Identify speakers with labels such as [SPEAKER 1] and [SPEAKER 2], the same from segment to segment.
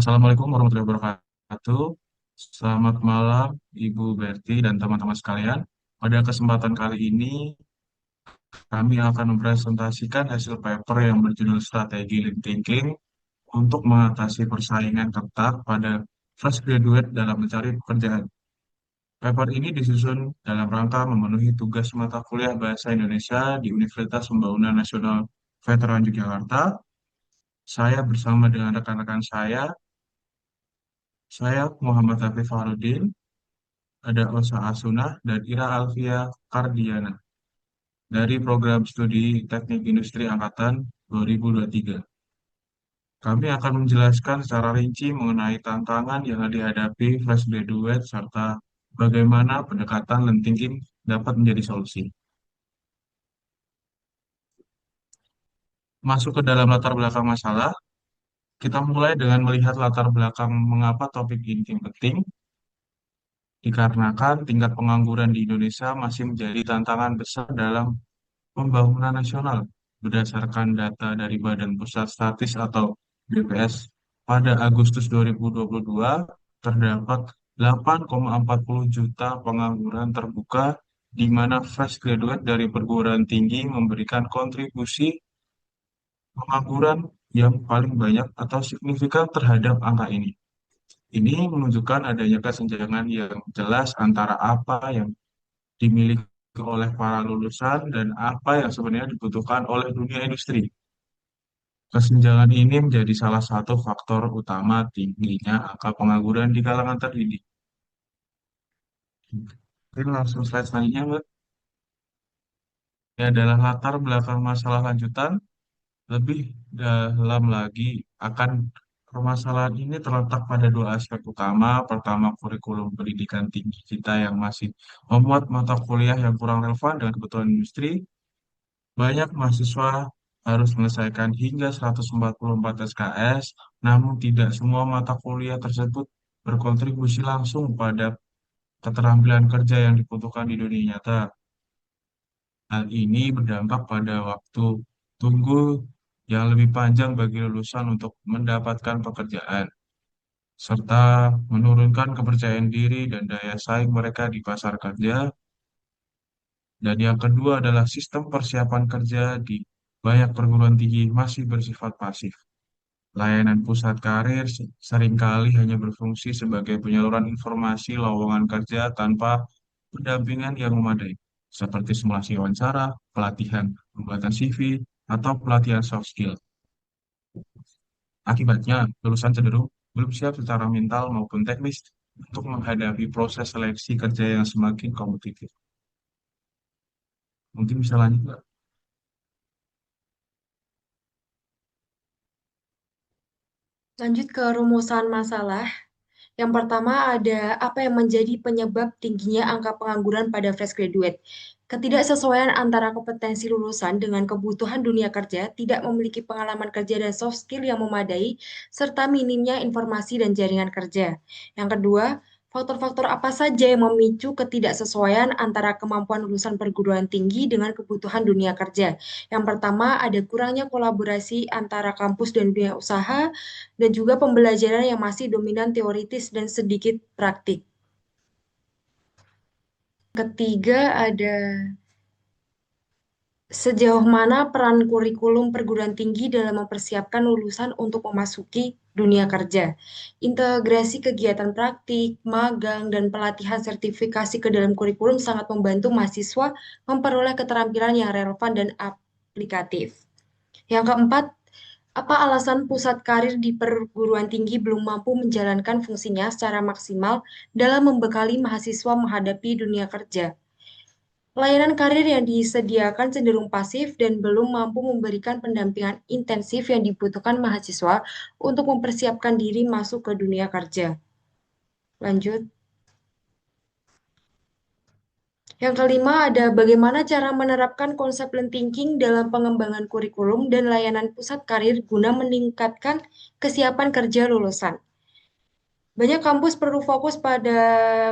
[SPEAKER 1] Assalamualaikum warahmatullahi wabarakatuh. Selamat malam, Ibu Berti dan teman-teman sekalian. Pada kesempatan kali ini, kami akan mempresentasikan hasil paper yang berjudul Strategi Lean Thinking untuk mengatasi persaingan ketat pada fresh graduate dalam mencari pekerjaan. Paper ini disusun dalam rangka memenuhi tugas mata kuliah Bahasa Indonesia di Universitas Pembangunan Nasional Veteran Yogyakarta. Saya bersama dengan rekan-rekan saya Muhammad Taufik Fahrudin, ada Osa Asunah dan Ira Alfia Kardiana dari Program Studi Teknik Industri Angkatan 2023. Kami akan menjelaskan secara rinci mengenai tantangan yang dihadapi fresh graduate serta bagaimana pendekatan lean thinking dapat menjadi solusi. Masuk ke dalam latar belakang masalah, kita mulai dengan melihat latar belakang mengapa topik ini penting, dikarenakan tingkat pengangguran di Indonesia masih menjadi tantangan besar dalam pembangunan nasional berdasarkan data dari Badan Pusat Statistik atau BPS pada Agustus 2022 terdapat 8,40 juta pengangguran terbuka di mana fresh graduate dari perguruan tinggi memberikan kontribusi pengangguran yang paling banyak atau signifikan terhadap angka ini. Ini menunjukkan adanya kesenjangan yang jelas antara apa yang dimiliki oleh para lulusan dan apa yang sebenarnya dibutuhkan oleh dunia industri. Kesenjangan ini menjadi salah satu faktor utama tingginya angka pengangguran di kalangan terdidik. Mungkin langsung slide selanjutnya, Mbak. Ini adalah latar belakang masalah lanjutan. Lebih dalam lagi akan permasalahan ini terletak pada dua aspek utama. Pertama, kurikulum pendidikan tinggi kita yang masih memuat mata kuliah yang kurang relevan dengan kebutuhan industri. Banyak mahasiswa harus menyelesaikan hingga 144 SKS, namun tidak semua mata kuliah tersebut berkontribusi langsung pada keterampilan kerja yang dibutuhkan di dunia nyata. Hal ini berdampak pada waktu tunggu yang lebih panjang bagi lulusan untuk mendapatkan pekerjaan, serta menurunkan kepercayaan diri dan daya saing mereka di pasar kerja. Dan yang kedua adalah sistem persiapan kerja di banyak perguruan tinggi masih bersifat pasif. Layanan pusat karir seringkali hanya berfungsi sebagai penyaluran informasi lowongan kerja tanpa pendampingan yang memadai, seperti simulasi wawancara, pelatihan pembuatan CV, atau pelatihan soft skill. Akibatnya, lulusan cenderung belum siap secara mental maupun teknis untuk menghadapi proses seleksi kerja yang semakin kompetitif. Mungkin bisa lanjut, Mbak.
[SPEAKER 2] Lanjut ke rumusan masalah. Yang pertama ada apa yang menjadi penyebab tingginya angka pengangguran pada fresh graduate. Ketidaksesuaian antara kompetensi lulusan dengan kebutuhan dunia kerja, tidak memiliki pengalaman kerja dan soft skill yang memadai, serta minimnya informasi dan jaringan kerja. Yang kedua, faktor-faktor apa saja yang memicu ketidaksesuaian antara kemampuan lulusan perguruan tinggi dengan kebutuhan dunia kerja. Yang pertama, ada kurangnya kolaborasi antara kampus dan dunia usaha, dan juga pembelajaran yang masih dominan teoritis dan sedikit praktik. Ketiga, ada sejauh mana peran kurikulum perguruan tinggi dalam mempersiapkan lulusan untuk memasuki dunia kerja. Integrasi kegiatan praktik, magang, dan pelatihan sertifikasi ke dalam kurikulum sangat membantu mahasiswa memperoleh keterampilan yang relevan dan aplikatif. Yang keempat, apa alasan pusat karir di perguruan tinggi belum mampu menjalankan fungsinya secara maksimal dalam membekali mahasiswa menghadapi dunia kerja? Layanan karir yang disediakan cenderung pasif dan belum mampu memberikan pendampingan intensif yang dibutuhkan mahasiswa untuk mempersiapkan diri masuk ke dunia kerja. Lanjut. Yang kelima ada bagaimana cara menerapkan konsep lean thinking dalam pengembangan kurikulum dan layanan pusat karir guna meningkatkan kesiapan kerja lulusan. Banyak kampus perlu fokus pada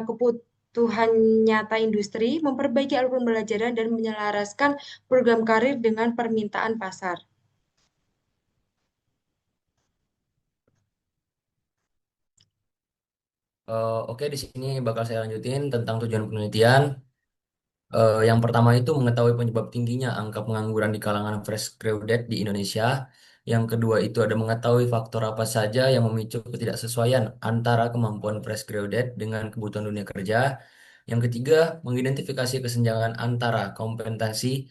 [SPEAKER 2] kebutuhan nyata industri, memperbaiki alur pembelajaran, dan menyelaraskan program karir dengan permintaan pasar.
[SPEAKER 3] Oke, di sini bakal saya lanjutin tentang tujuan penelitian. Yang pertama itu mengetahui penyebab tingginya angka pengangguran di kalangan fresh graduate di Indonesia. Yang kedua itu ada mengetahui faktor apa saja yang memicu ketidaksesuaian antara kemampuan fresh graduate dengan kebutuhan dunia kerja. Yang ketiga, mengidentifikasi kesenjangan antara kompetensi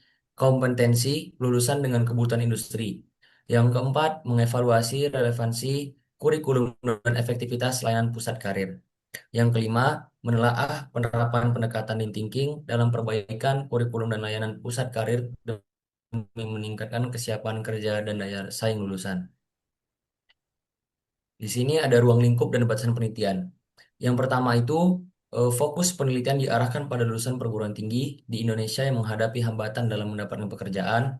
[SPEAKER 3] lulusan dengan kebutuhan industri. Yang keempat, mengevaluasi relevansi kurikulum dan efektivitas layanan pusat karir. Yang kelima, menelaah penerapan pendekatan lean thinking dalam perbaikan kurikulum dan layanan pusat karir demi meningkatkan kesiapan kerja dan daya saing lulusan. Di sini ada ruang lingkup dan batasan penelitian. Yang pertama itu, fokus penelitian diarahkan pada lulusan perguruan tinggi di Indonesia yang menghadapi hambatan dalam mendapatkan pekerjaan.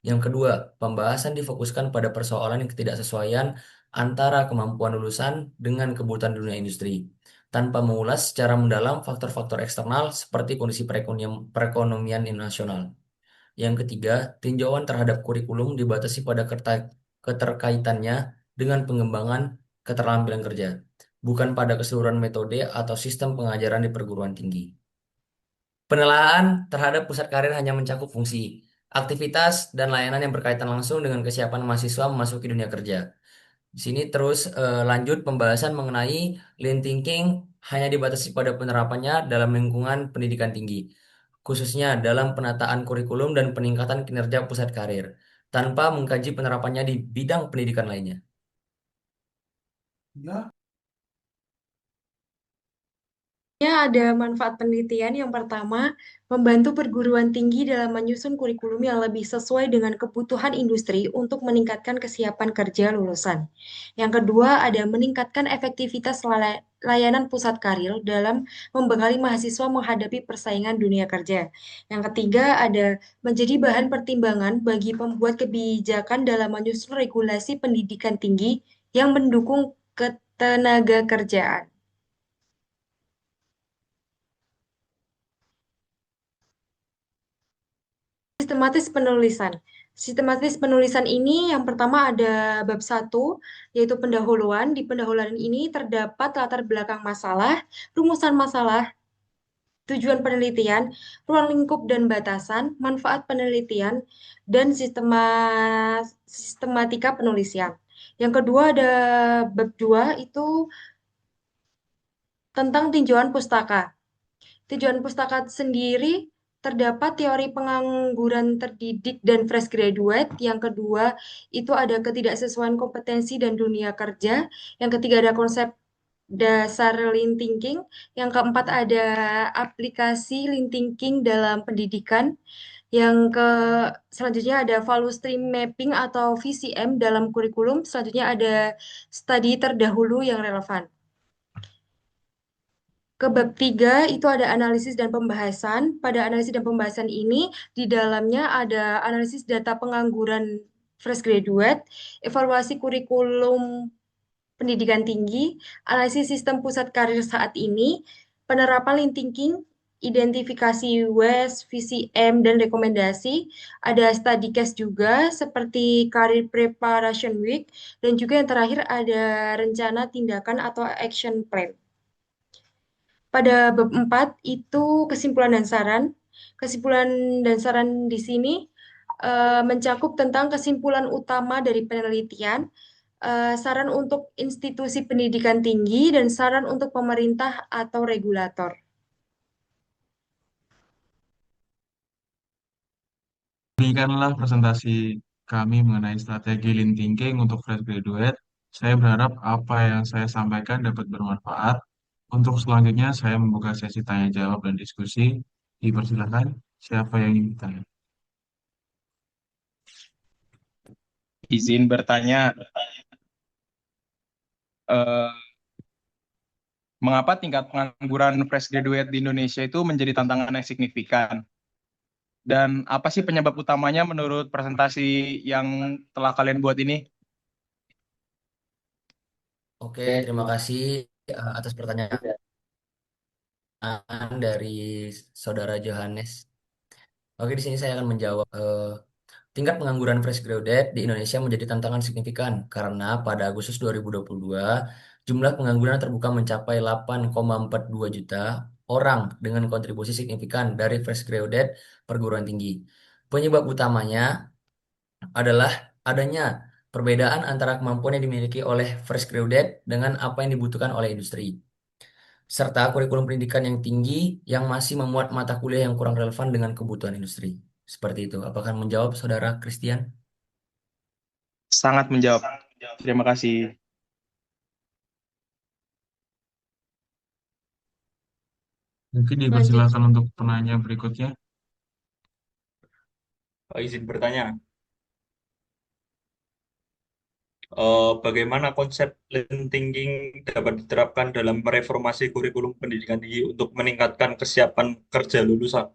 [SPEAKER 3] Yang kedua, pembahasan difokuskan pada persoalan yang ketidaksesuaian antara kemampuan lulusan dengan kebutuhan dunia industri, tanpa mengulas secara mendalam faktor-faktor eksternal seperti kondisi perekonomian nasional. Yang ketiga, tinjauan terhadap kurikulum dibatasi pada keterkaitannya dengan pengembangan keterampilan kerja, bukan pada keseluruhan metode atau sistem pengajaran di perguruan tinggi. Penelaahan terhadap pusat karir hanya mencakup fungsi, aktivitas, dan layanan yang berkaitan langsung dengan kesiapan mahasiswa memasuki dunia kerja. Di sini terus lanjut pembahasan mengenai lean thinking hanya dibatasi pada penerapannya dalam lingkungan pendidikan tinggi, khususnya dalam penataan kurikulum dan peningkatan kinerja pusat karir, tanpa mengkaji penerapannya di bidang pendidikan lainnya.
[SPEAKER 2] Ya, ada manfaat penelitian. Yang pertama, membantu perguruan tinggi dalam menyusun kurikulum yang lebih sesuai dengan kebutuhan industri untuk meningkatkan kesiapan kerja lulusan. Yang kedua, ada meningkatkan efektivitas layanan pusat karir dalam membekali mahasiswa menghadapi persaingan dunia kerja. Yang ketiga, ada menjadi bahan pertimbangan bagi pembuat kebijakan dalam menyusun regulasi pendidikan tinggi yang mendukung ketenaga kerjaan. Sistematis penulisan. Sistematis penulisan ini yang pertama ada bab satu, yaitu pendahuluan. Di pendahuluan ini terdapat latar belakang masalah, rumusan masalah, tujuan penelitian, ruang lingkup dan batasan, manfaat penelitian, dan sistematika penulisan. Yang kedua ada bab 2 itu tentang tinjauan pustaka. Tujuan pustaka sendiri terdapat teori pengangguran terdidik dan fresh graduate. Yang kedua itu ada ketidaksesuaian kompetensi dan dunia kerja. Yang ketiga ada konsep dasar lean thinking. Yang keempat ada aplikasi lean thinking dalam pendidikan. Yang ke selanjutnya ada value stream mapping atau VCM dalam kurikulum. Selanjutnya ada studi terdahulu yang relevan. Ke bab 3 itu ada analisis dan pembahasan. Pada analisis dan pembahasan ini, di dalamnya ada analisis data pengangguran fresh graduate, evaluasi kurikulum pendidikan tinggi, analisis sistem pusat karir saat ini, penerapan lean thinking, identifikasi WES, VCM, dan rekomendasi. Ada study case juga seperti Career Preparation Week, dan juga yang terakhir ada rencana tindakan atau action plan. Pada bab 4 itu kesimpulan dan saran. Kesimpulan dan saran di sini mencakup tentang kesimpulan utama dari penelitian, saran untuk institusi pendidikan tinggi, dan saran untuk pemerintah atau regulator.
[SPEAKER 1] Demikianlah presentasi kami mengenai strategi Lean Thinking untuk fresh graduate. Saya berharap apa yang saya sampaikan dapat bermanfaat. Untuk selanjutnya, saya membuka sesi tanya jawab dan diskusi. Dipersilakan siapa yang ingin bertanya.
[SPEAKER 4] Izin bertanya, eh, mengapa tingkat pengangguran fresh graduate di Indonesia itu menjadi tantangan yang signifikan? Dan apa sih penyebab utamanya menurut presentasi yang telah kalian buat ini?
[SPEAKER 3] Oke, terima kasih atas pertanyaan dari Saudara Johannes. Oke, di sini saya akan menjawab. Tingkat pengangguran fresh graduate di Indonesia menjadi tantangan signifikan karena pada Agustus 2022 jumlah pengangguran terbuka mencapai 8,42 juta orang dengan kontribusi signifikan dari fresh graduate perguruan tinggi. Penyebab utamanya adalah adanya perbedaan antara kemampuan yang dimiliki oleh fresh graduate dengan apa yang dibutuhkan oleh industri, serta kurikulum pendidikan yang tinggi yang masih memuat mata kuliah yang kurang relevan dengan kebutuhan industri. Seperti itu. Apakah menjawab, Saudara Christian?
[SPEAKER 4] Sangat menjawab. Terima kasih.
[SPEAKER 1] Mungkin
[SPEAKER 2] Lanjut.
[SPEAKER 1] dipersilakan untuk penanya berikutnya.
[SPEAKER 5] Izin bertanya, bagaimana konsep lean thinking dapat diterapkan dalam reformasi kurikulum pendidikan tinggi untuk meningkatkan kesiapan kerja lulusan?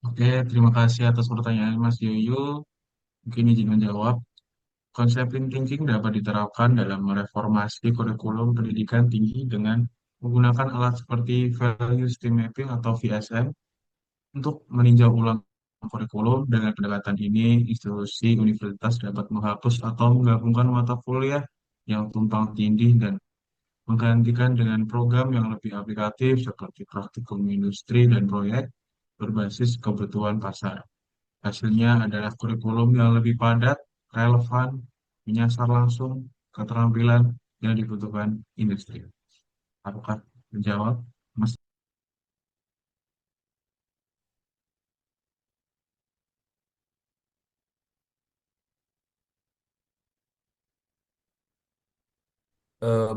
[SPEAKER 1] Oke, terima kasih atas pertanyaan Mas Yoyo. Mungkin izin menjawab. Konsep lean thinking dapat diterapkan dalam mereformasi kurikulum pendidikan tinggi dengan menggunakan alat seperti Value Stream Mapping atau VSM untuk meninjau ulang kurikulum. Dengan pendekatan ini, institusi universitas dapat menghapus atau menggabungkan mata kuliah yang tumpang tindih dan menggantikan dengan program yang lebih aplikatif seperti praktikum industri dan proyek berbasis kebutuhan pasar. Hasilnya adalah kurikulum yang lebih padat, relevan, menyasar langsung keterampilan yang dibutuhkan industri. Apakah menjawab, Mas?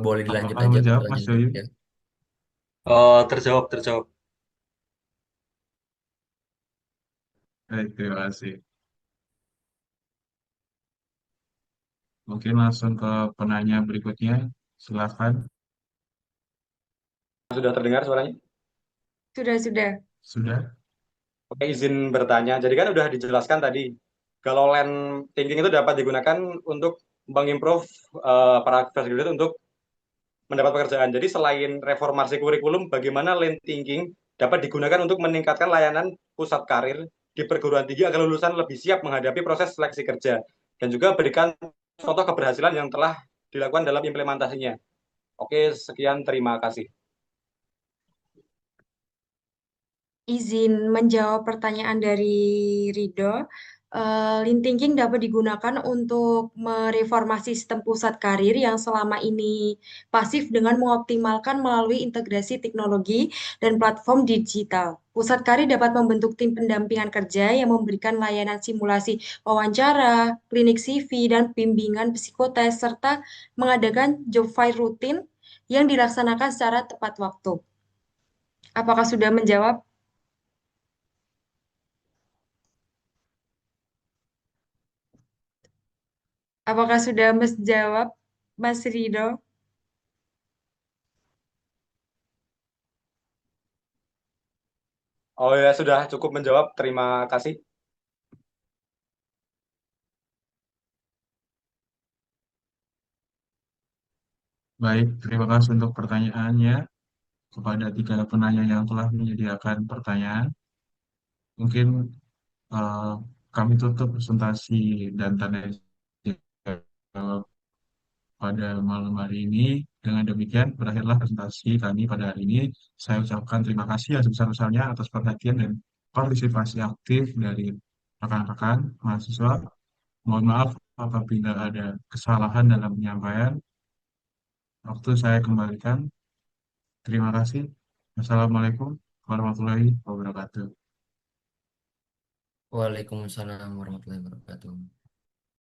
[SPEAKER 3] Boleh dilanjut
[SPEAKER 1] Apakah
[SPEAKER 3] aja ke
[SPEAKER 1] menjawab, Mas
[SPEAKER 3] pertanyaan
[SPEAKER 1] Yoyo?
[SPEAKER 3] berikutnya.
[SPEAKER 5] Terjawab, terjawab.
[SPEAKER 1] Baik, terima kasih. Mungkin langsung ke penanya berikutnya. Silakan.
[SPEAKER 6] Sudah terdengar suaranya?
[SPEAKER 2] Sudah.
[SPEAKER 1] Sudah?
[SPEAKER 6] Oke, izin bertanya. Jadi kan udah dijelaskan tadi, kalau land thinking itu dapat digunakan untuk mengimprove para fresh graduate untuk mendapat pekerjaan. Jadi selain reformasi kurikulum, bagaimana land thinking dapat digunakan untuk meningkatkan layanan pusat karir di perguruan tinggi agar lulusan lebih siap menghadapi proses seleksi kerja dan juga berikan contoh keberhasilan yang telah dilakukan dalam implementasinya. Oke, sekian, terima kasih.
[SPEAKER 2] Izin menjawab pertanyaan dari Rido. Lean thinking dapat digunakan untuk mereformasi sistem pusat karir yang selama ini pasif dengan mengoptimalkan melalui integrasi teknologi dan platform digital. Pusat karir dapat membentuk tim pendampingan kerja yang memberikan layanan simulasi wawancara, klinik CV, dan bimbingan psikotes, serta mengadakan job fair rutin yang dilaksanakan secara tepat waktu. Apakah sudah menjawab? Apakah sudah menjawab, Mas Rido?
[SPEAKER 6] Oh ya, sudah cukup menjawab. Terima kasih.
[SPEAKER 1] Baik, terima kasih untuk pertanyaannya kepada tiga penanya yang telah menyediakan pertanyaan. Mungkin eh, kami tutup presentasi dan tanya jawab pada malam hari ini. Dengan demikian, berakhirlah presentasi kami pada hari ini. Saya ucapkan terima kasih yang sebesar-besarnya atas perhatian dan partisipasi aktif dari rekan-rekan mahasiswa. Mohon maaf apabila ada kesalahan dalam penyampaian. Waktu saya kembalikan. Terima kasih. Assalamualaikum warahmatullahi wabarakatuh.
[SPEAKER 3] Waalaikumsalam warahmatullahi wabarakatuh.